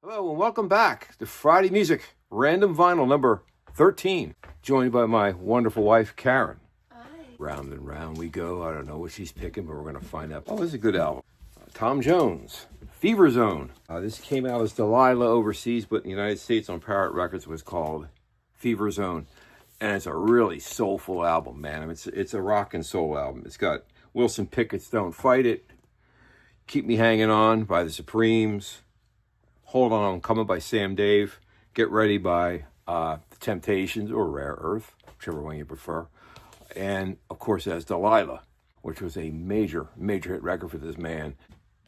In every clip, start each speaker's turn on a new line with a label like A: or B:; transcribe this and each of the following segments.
A: Hello and welcome back to Friday Music, Random Vinyl number 13, joined by my wonderful wife, Karen.
B: Hi.
A: Round and round we go. I don't know what she's picking, but we're going to find out. Oh, this is a good album. Tom Jones, Fever Zone. This came out as Delilah overseas, but in the United States on Parrot Records was called Fever Zone. And it's a really soulful album, man. I mean, it's a rock and soul album. It's got Wilson Pickett's Don't Fight It, Keep Me Hanging On by the Supremes, Hold On, I'm Coming by Sam Dave, Get Ready by The Temptations or Rare Earth, whichever one you prefer. And, of course, it has Delilah, which was a major hit record for this man.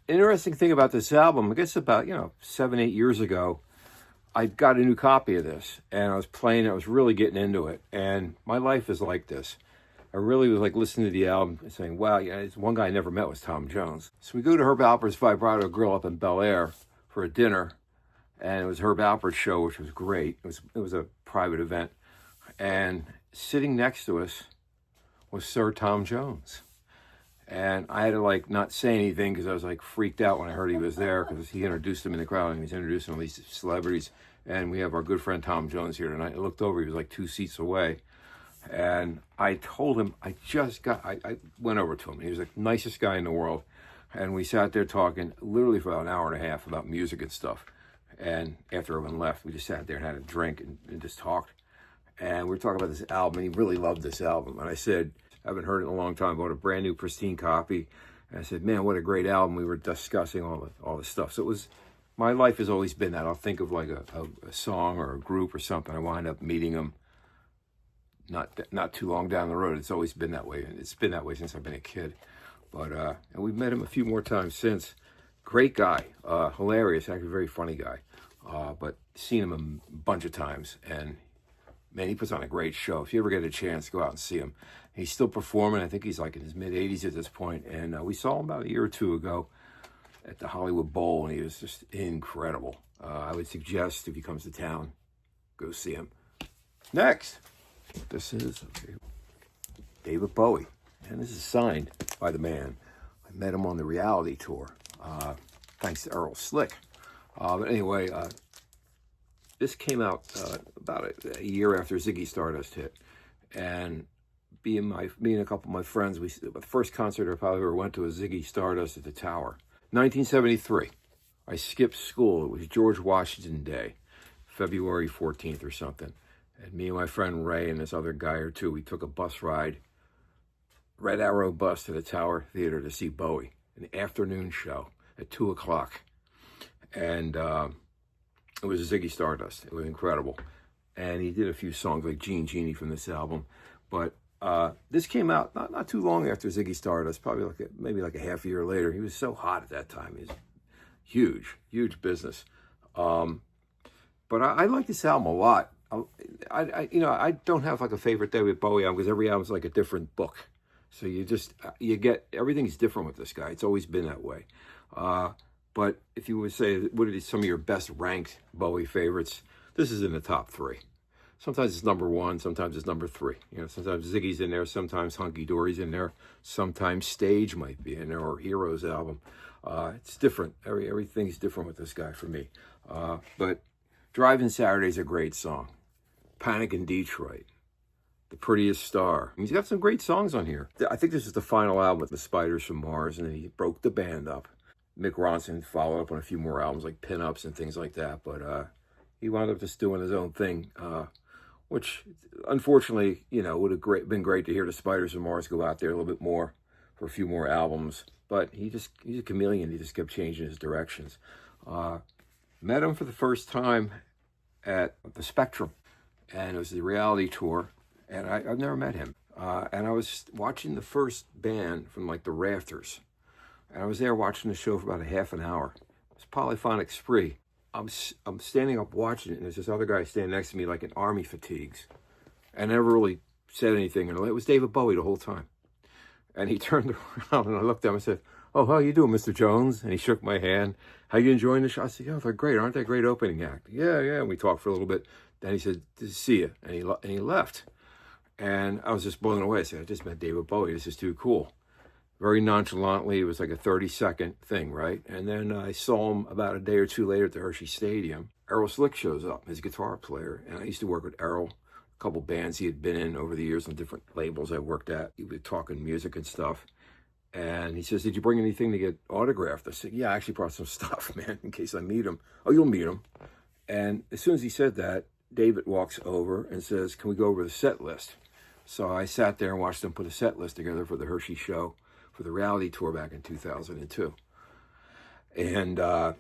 A: Interesting thing about this album, I guess about, 7-8 years ago, I got a new copy of this, and I was playing it. I was really getting into it, and my life is like this. I really was like listening to the album and saying, wow, one guy I never met was Tom Jones. So we go to Herb Alpert's Vibrato Grill up in Bel Air for a dinner, and it was Herb Alpert's show, which was great. It was a private event, and sitting next to us was Sir Tom Jones. And I had to not say anything because I was freaked out when I heard he was there, because he introduced him in the crowd, and he's introducing all these celebrities. And we have our good friend Tom Jones here tonight. I looked over, he was 2 seats away. And I told him, I went over to him. He was the nicest guy in the world. And we sat there talking literally for about an hour and a half about music and stuff. And after everyone left, we just sat there and had a drink and just talked. And we were talking about this album, and he really loved this album. And I said, I haven't heard it in a long time. I bought a brand new pristine copy. And I said, man, what a great album. We were discussing all the stuff. So my life has always been that. I'll think of a song or a group or something. I wind up meeting them not too long down the road. It's always been that way. And it's been that way since I've been a kid. But and we've met him a few more times since. Great guy, hilarious, actually very funny guy. But seen him a bunch of times, and man, he puts on a great show. If you ever get a chance, go out and see him. He's still performing. I think he's in his mid-80s at this point. And we saw him about a year or two ago at the Hollywood Bowl, and he was just incredible. I would suggest if he comes to town, go see him. Next, this is David Bowie, and this is signed by the man. I met him on the reality tour, thanks to Earl Slick. But anyway, this came out about a year after Ziggy Stardust hit, and me and a couple of my friends, the first concert I probably ever went to was Ziggy Stardust at the Tower. 1973. I skipped school. It was George Washington Day, February 14th or something. And me and my friend Ray and this other guy or two, we took a bus ride, Red Arrow bus, to the Tower Theater to see Bowie, an afternoon show at 2 o'clock. And it was Ziggy Stardust. It was incredible. And he did a few songs like Genie from this album. But this came out not too long after Ziggy Stardust, probably maybe a half a year later. He was so hot at that time. He was huge business. But I like this album a lot. I don't have a favorite David Bowie album, because every album's like a different book. So you get, everything's different with this guy. It's always been that way. But if you would say, what are some of your best ranked Bowie favorites? This is in the top 3. Sometimes it's number 1, sometimes it's number 3. Sometimes Ziggy's in there, sometimes Hunky Dory's in there, sometimes Stage might be in there, or Heroes album. It's different. Everything's different with this guy for me. But Driving Saturday's a great song. Panic in Detroit, The Prettiest Star. He's got some great songs on here. I think this is the final album with the Spiders from Mars, and then he broke the band up. Mick Ronson followed up on a few more albums like Pin-Ups and things like that, but he wound up just doing his own thing, which unfortunately, would have been great to hear the Spiders from Mars go out there a little bit more for a few more albums. But he's a chameleon. He just kept changing his directions. Met him for the first time at the Spectrum, and it was the reality tour, and I've never met him. And I was watching the first band from the rafters, and I was there watching the show for about a half an hour. It was Polyphonic Spree. I'm standing up watching it, and there's this other guy standing next to me in army fatigues, and never really said anything. And it was David Bowie the whole time. And he turned around, and I looked at him and said, "Oh, how you doing, Mr. Jones?" And he shook my hand. "How you enjoying the show?" I said, "Yeah, they're great. Aren't they a great opening act?" Yeah. And we talked for a little bit. Then he said, "To see you," and he left. And I was just blown away. I said, "I just met David Bowie. This is too cool." very nonchalantly. It was like a 30-second thing, right? And then I saw him about a day or two later at the Hershey Stadium. Errol Slick shows up, his guitar player. And I used to work with Errol, a couple bands he had been in over the years on different labels I worked at. He was talking music and stuff. And he says, did you bring anything to get autographed? I said, yeah, I actually brought some stuff, man, in case I meet him. Oh, you'll meet him. And as soon as he said that, David walks over and says, can we go over the set list? So I sat there and watched them put a set list together for the Hershey show for the reality tour back in 2002. And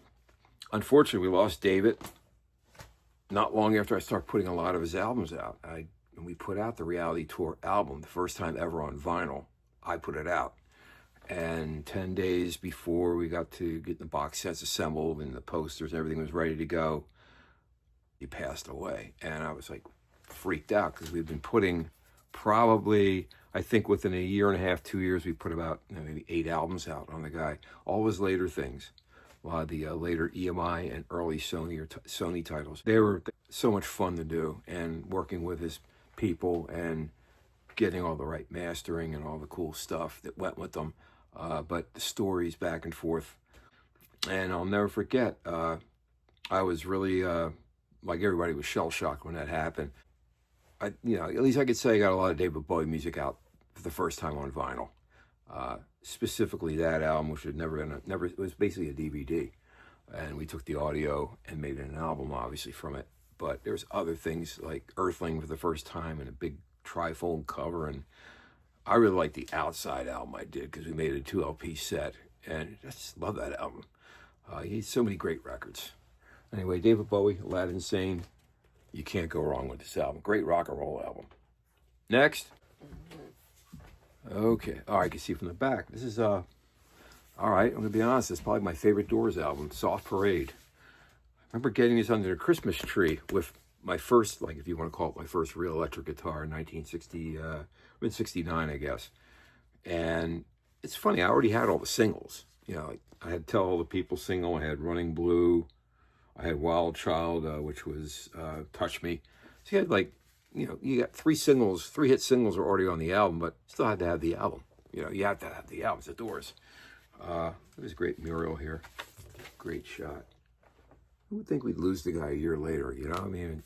A: unfortunately, we lost David not long after I started putting a lot of his albums out. And we put out the reality tour album, the first time ever on vinyl. I put it out. And 10 days before we got to get the box sets assembled and the posters, everything was ready to go, he passed away. And I was like freaked out because we've been putting probably, I think within a year and a half, 2 years, we put about maybe 8 albums out on the guy. All his later things, a lot of the later EMI and early Sony titles. They were so much fun to do, and working with his people and getting all the right mastering and all the cool stuff that went with them. But the stories back and forth. And I'll never forget, I was really, like everybody was shell-shocked when that happened. At least I could say I got a lot of David Bowie music out for the first time on vinyl. Specifically that album, which had it was basically a DVD. And we took the audio and made an album, obviously, from it. But there's other things like Earthling for the first time and a big trifold cover. And I really like the Outside album I did because we made a 2 LP set. And I just love that album. He had so many great records. Anyway, David Bowie, Aladdin Sane. You can't go wrong with this album. Great rock and roll album. Next. Okay. All right, you can see from the back. This is, all right, I'm going to be honest. It's probably my favorite Doors album, Soft Parade. I remember getting this under the Christmas tree with my first, like if you want to call it my first real electric guitar in 1969, I guess. And it's funny, I already had all the singles. Like I had Tell All the People single, I had Running Blue, I had Wild Child, which was Touch Me. So you had like, you got 3 hit singles are already on the album, but still had to have the album. You have to have the album. It's the Doors. There's a great mural here. Great shot. Who would think we'd lose the guy a year later, I mean,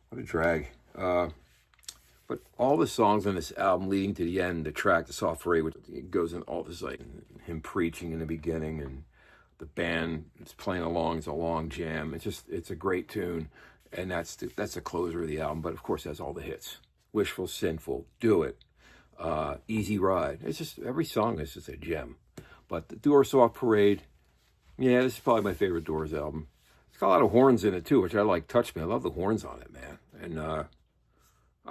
A: what a drag. But all the songs on this album leading to the end, the track, the Soft Parade, which goes in all this, like him preaching in the beginning and the band is playing along. It's a long jam. It's a great tune. And that's the closer of the album. But of course, that's all the hits. Wishful, Sinful, Do It, Easy Ride. It's just, every song is just a gem. But the Doors Soft Parade, yeah, this is probably my favorite Doors album. It's got a lot of horns in it too, which I like. Touch Me. I love the horns on it, man. And I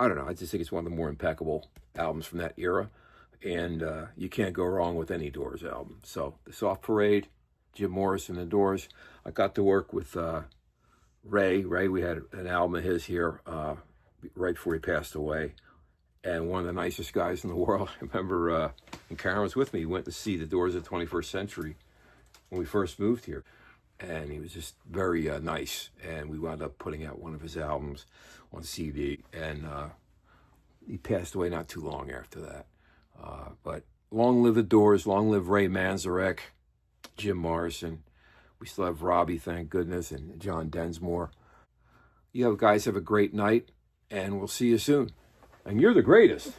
A: don't know. I just think it's one of the more impeccable albums from that era. And you can't go wrong with any Doors album. So the Soft Parade, Jim Morrison, the Doors. I got to work with Ray. We had an album of his here right before he passed away. And one of the nicest guys in the world. I remember when Karen was with me, he went to see the Doors of the 21st Century when we first moved here. And he was just very nice. And we wound up putting out one of his albums on CD. And he passed away not too long after that. But long live the Doors, long live Ray Manzarek, Jim Morrison. We still have Robbie, thank goodness, and John Densmore. You guys have a great night, and we'll see you soon. And you're the greatest.